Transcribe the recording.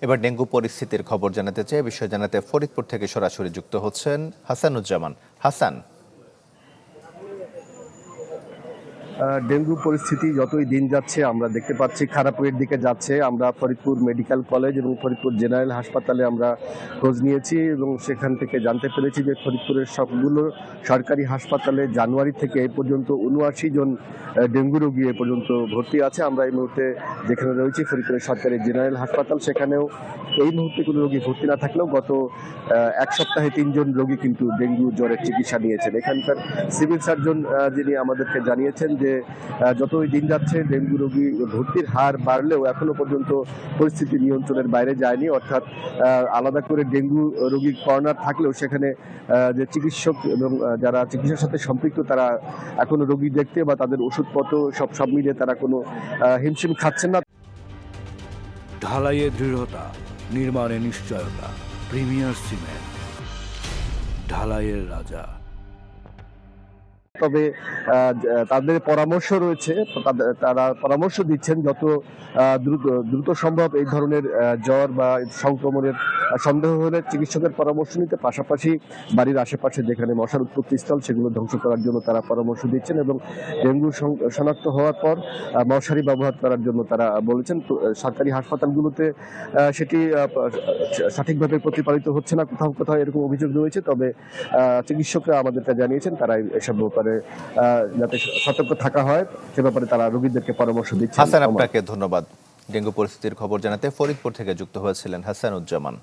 এবার ডেঙ্গু পরিস্থিতির খবর জানাতে চেয়ে বিষয় জানাতে ফরিদপুর থেকে সরাসরি যুক্ত হচ্ছেন হাসানুজ্জামান। হাসান, ডেঙ্গু পরিস্থিতি যতই দিন যাচ্ছে আমরা দেখতে পাচ্ছি খারাপের দিকে যাচ্ছে। আমরা ফরিদপুর মেডিকেল কলেজ এবং ফরিদপুর জেনারেল হাসপাতালে আমরা খোঁজ নিয়েছি এবং সেখান থেকে জানতে পেরেছি যে ফরিদপুরের সবগুলো সরকারি হাসপাতালে জানুয়ারি থেকে এ পর্যন্ত ৭৯ জন ডেঙ্গু রোগী এ পর্যন্ত ভর্তি আছে। আমরা এই মুহূর্তে যেখানে রয়েছি ফরিদপুরের সরকারি জেনারেল হাসপাতাল, সেখানেও এই মুহূর্তে কোনো রোগী ভর্তি না থাকলেও গত এক সপ্তাহে ৩ জন রোগী কিন্তু ডেঙ্গু জ্বরের চিকিৎসা নিয়েছেন। এখানকার সিভিল সার্জন যিনি আমাদেরকে জানিয়েছেন যে যতই দিন যাচ্ছে ডেঙ্গু রোগী ভর্তির হার বাড়লেও এখনো পর্যন্ত পরিস্থিতি নিয়ন্ত্রণের বাইরে যায়নি। অর্থাৎ আলাদা করে ডেঙ্গু রোগীর কর্নার থাকলেও সেখানে যে চিকিৎসক এবং যারা চিকিৎসার সাথে সম্পৃক্ত তারা এখনো রোগী দেখতে বা তাদের ওষুধপত্র সব মিলিয়ে তারা কোনো হিমশিম খাচ্ছেন না। ঢালাইয়ে দৃঢ়তা, নির্মাণে নিশ্চয়তা, প্রিমিয়ার সিমেন্ট, ঢালাইয়ের রাজা। তবে তাদের পরামর্শ রয়েছে, তারা পরামর্শ দিচ্ছেন যত দ্রুত সম্ভব এই ধরনের জ্বর বা সংক্রমণের সন্দেহ হলে চিকিৎসকের পরামর্শ নিতে, পাশাপাশি বাড়ির আশেপাশে যেখানে মশার উৎপত্তিস্থল সেগুলো ধ্বংস করার জন্য তারা পরামর্শ দিচ্ছেন এবং ডেঙ্গু শনাক্ত হওয়ার পর মশারি ব্যবহার করার জন্য তারা বলেছেন। সরকারি হাসপাতালগুলোতে সেটি সঠিকভাবে প্রতিপালিত হচ্ছে না, কোথাও কোথাও এরকম অভিযোগ রয়েছে। তবে চিকিৎসকরা আমাদেরকে জানিয়েছেন তারা এসব ব্যাপারে যাতে সতর্ক থাকা হয় সে ব্যাপারে তারা রোগীদেরকে পরামর্শ দিচ্ছেন। হাসান, আপনাকে ধন্যবাদ। ডেঙ্গু পরিস্থিতির খবর জানাতে ফরিদপুর থেকে যুক্ত হয়েছিলেন হাসানুজ্জামান।